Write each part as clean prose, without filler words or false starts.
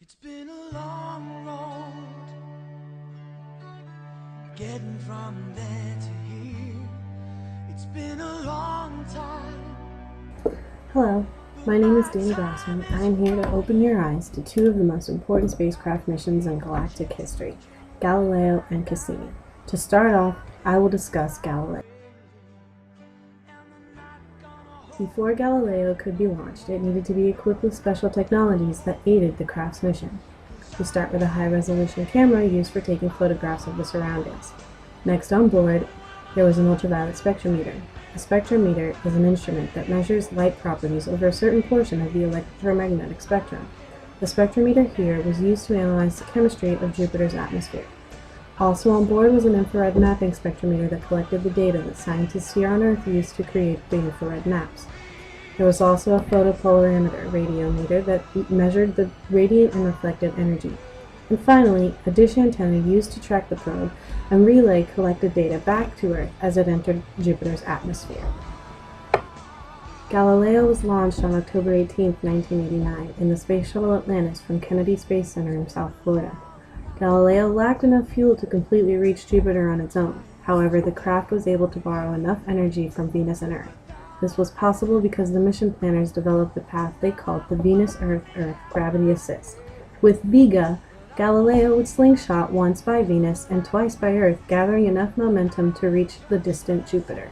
It's been a long road, getting from there to here. It's been a long time. Hello, my name is Danny Grossman, and I'm here to open your eyes to two of the most important spacecraft missions in galactic history, Galileo and Cassini. To start off, I will discuss Galileo. Before Galileo could be launched, it needed to be equipped with special technologies that aided the craft's mission. We start with a high-resolution camera used for taking photographs of the surroundings. Next on board, there was an ultraviolet spectrometer. A spectrometer is an instrument that measures light properties over a certain portion of the electromagnetic spectrum. The spectrometer here was used to analyze the chemistry of Jupiter's atmosphere. Also on board was an infrared mapping spectrometer that collected the data that scientists here on Earth used to create the infrared maps. There was also a photopolarimeter radiometer that measured the radiant and reflected energy. And finally, a dish antenna used to track the probe and relay collected data back to Earth as it entered Jupiter's atmosphere. Galileo was launched on October 18, 1989, in the Space Shuttle Atlantis from Kennedy Space Center in South Florida. Galileo lacked enough fuel to completely reach Jupiter on its own. However, the craft was able to borrow enough energy from Venus and Earth. This was possible because the mission planners developed a path they called the Venus-Earth-Earth Gravity Assist. With Vega, Galileo would slingshot once by Venus and twice by Earth, gathering enough momentum to reach the distant Jupiter.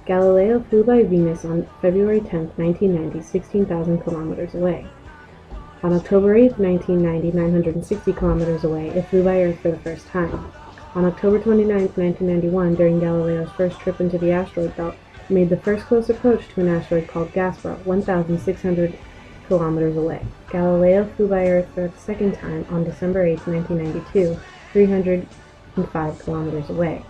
Galileo flew by Venus on February 10, 1990, 16,000 kilometers away. On October 8, 1990, 960 kilometers away, it flew by Earth for the first time. On October 29, 1991, during Galileo's first trip into the asteroid belt, it made the first close approach to an asteroid called Gaspar, 1,600 kilometers away. Galileo flew by Earth for the second time on December 8, 1992, 305 kilometers away.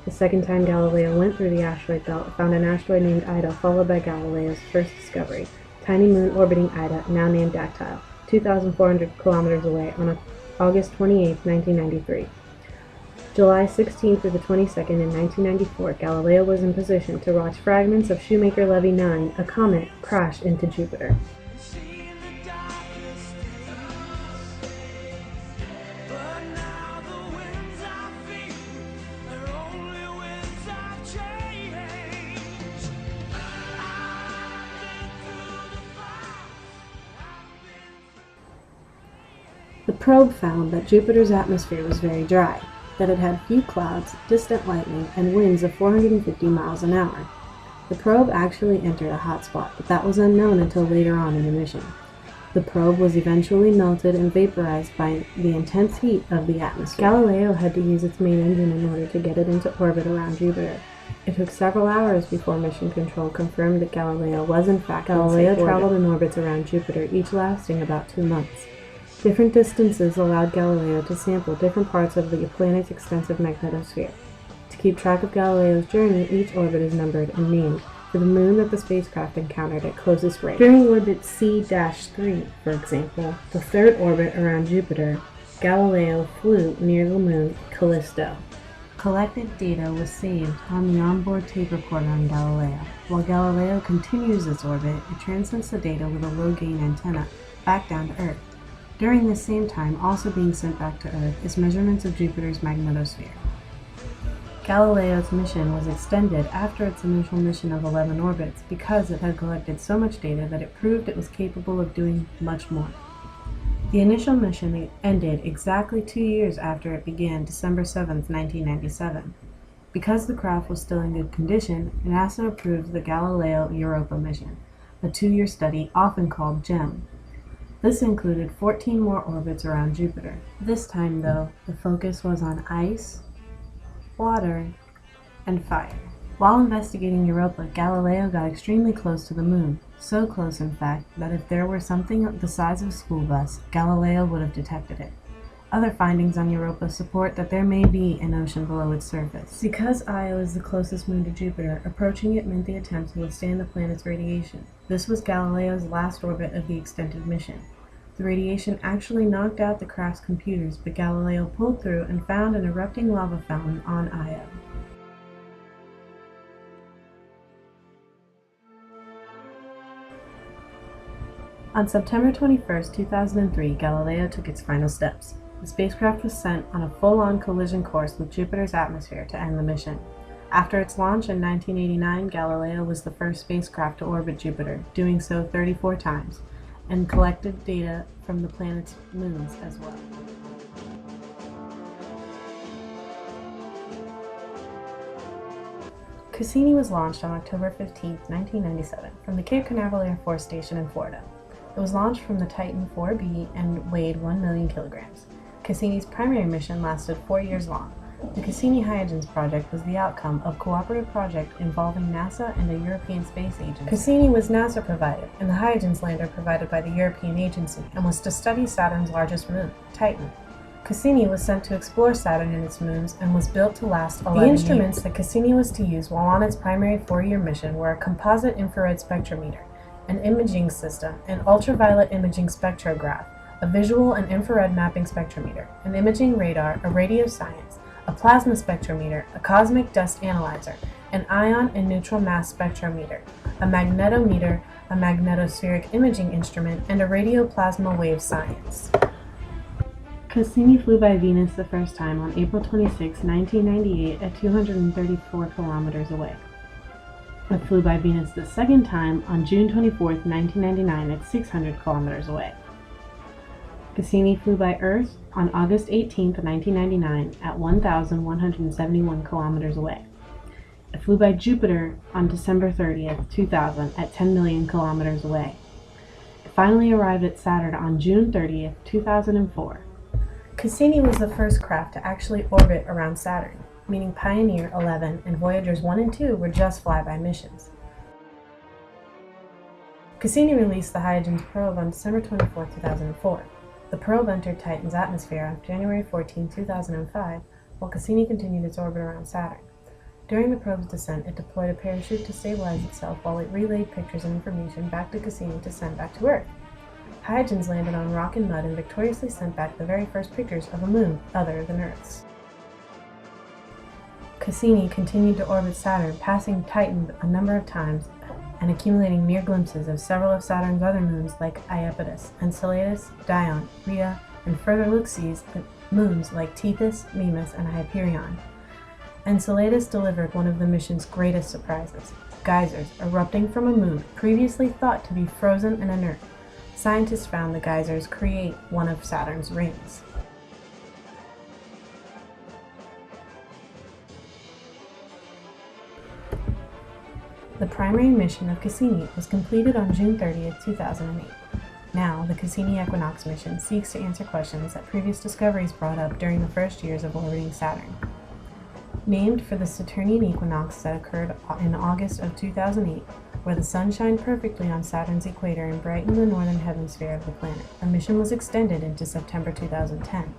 The second time Galileo went through the asteroid belt, it found an asteroid named Ida, followed by Galileo's first discovery, tiny moon orbiting Ida, now named Dactyl, 2,400 kilometers away on August 28, 1993. July 16 through the 22nd in 1994, Galileo was in position to watch fragments of Shoemaker-Levy 9, a comet, crash into Jupiter. The probe found that Jupiter's atmosphere was very dry, that it had few clouds, distant lightning, and winds of 450 miles an hour. The probe actually entered a hot spot, but that was unknown until later on in the mission. The probe was eventually melted and vaporized by the intense heat of the atmosphere. Galileo had to use its main engine in order to get it into orbit around Jupiter. It took several hours before mission control confirmed that Galileo was in fact in safe orbit. Galileo traveled in orbits around Jupiter, each lasting about 2 months. Different distances allowed Galileo to sample different parts of the planet's extensive magnetosphere. To keep track of Galileo's journey, each orbit is numbered and named for the moon that the spacecraft encountered at closest range. During orbit C-3, for example, the third orbit around Jupiter, Galileo flew near the moon Callisto. Collected data was saved on the onboard tape recorder on Galileo. While Galileo continues its orbit, it transmits the data with a low-gain antenna back down to Earth. During this same time, also being sent back to Earth, is measurements of Jupiter's magnetosphere. Galileo's mission was extended after its initial mission of 11 orbits because it had collected so much data that it proved it was capable of doing much more. The initial mission ended exactly 2 years after it began, December 7, 1997. Because the craft was still in good condition, NASA approved the Galileo Europa mission, a 2-year study often called GEM. This included 14 more orbits around Jupiter. This time, though, the focus was on ice, water, and fire. While investigating Europa, Galileo got extremely close to the moon, so close in fact that if there were something the size of a school bus, Galileo would have detected it. Other findings on Europa support that there may be an ocean below its surface. Because Io is the closest moon to Jupiter, approaching it meant the attempt to withstand the planet's radiation. This was Galileo's last orbit of the extended mission. The radiation actually knocked out the craft's computers, but Galileo pulled through and found an erupting lava fountain on Io. On September 21, 2003, Galileo took its final steps. The spacecraft was sent on a full-on collision course with Jupiter's atmosphere to end the mission. After its launch in 1989, Galileo was the first spacecraft to orbit Jupiter, doing so 34 times, and collected data from the planet's moons as well. Cassini was launched on October 15, 1997, from the Cape Canaveral Air Force Station in Florida. It was launched from the Titan 4B and weighed 1 million kilograms. Cassini's primary mission lasted 4 years long. The Cassini Huygens project was the outcome of a cooperative project involving NASA and the European Space Agency. Cassini was NASA-provided, and the Huygens lander provided by the European Agency, and was to study Saturn's largest moon, Titan. Cassini was sent to explore Saturn and its moons, and was built to last 11 years. The instruments that Cassini was to use while on its primary 4-year mission were a composite infrared spectrometer, an imaging system, an ultraviolet imaging spectrograph, a visual and infrared mapping spectrometer, an imaging radar, a radio science, a plasma spectrometer, a cosmic dust analyzer, an ion and neutral mass spectrometer, a magnetometer, a magnetospheric imaging instrument, and a radioplasma wave science. Cassini flew by Venus the first time on April 26, 1998 at 234 kilometers away. It flew by Venus the second time on June 24, 1999 at 600 kilometers away. Cassini flew by Earth on August 18, 1999 at 1,171 kilometers away. It flew by Jupiter on December 30, 2000 at 10 million kilometers away. It finally arrived at Saturn on June 30, 2004. Cassini was the first craft to actually orbit around Saturn, meaning Pioneer 11 and Voyagers 1 and 2 were just flyby missions. Cassini released the Huygens probe on December 24, 2004. The probe entered Titan's atmosphere on January 14, 2005, while Cassini continued its orbit around Saturn. During the probe's descent, it deployed a parachute to stabilize itself while it relayed pictures and information back to Cassini to send back to Earth. Huygens landed on rock and mud and victoriously sent back the very first pictures of a moon other than Earth's. Cassini continued to orbit Saturn, passing Titan a number of times and accumulating near glimpses of several of Saturn's other moons like Iapetus, Enceladus, Dione, Rhea, and further look-sees at moons like Tethys, Mimas, and Hyperion. Enceladus delivered one of the mission's greatest surprises: geysers erupting from a moon previously thought to be frozen and inert. Scientists found the geysers create one of Saturn's rings. The primary mission of Cassini was completed on June 30, 2008. Now, the Cassini Equinox mission seeks to answer questions that previous discoveries brought up during the first years of orbiting Saturn. Named for the Saturnian equinox that occurred in August of 2008, where the sun shined perfectly on Saturn's equator and brightened the northern hemisphere of the planet, the mission was extended into September 2010.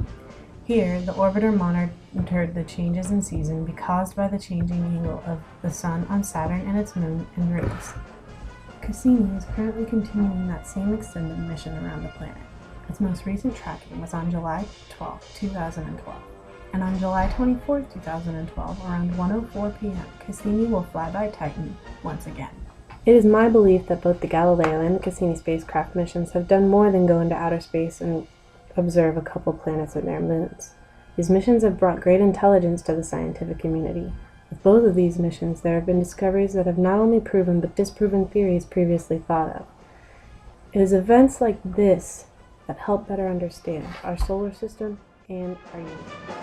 Here, the orbiter monitored the changes in season caused by the changing angle of the Sun on Saturn and its moon and rings. Cassini is currently continuing that same extended mission around the planet. Its most recent tracking was on July 12, 2012. And on July 24, 2012, around 1:04 p.m., Cassini will fly by Titan once again. It is my belief that both the Galileo and the Cassini spacecraft missions have done more than go into outer space and observe a couple planets and their moons. These missions have brought great intelligence to the scientific community. With both of these missions, there have been discoveries that have not only proven but disproven theories previously thought of. It is events like this that help better understand our solar system and our universe.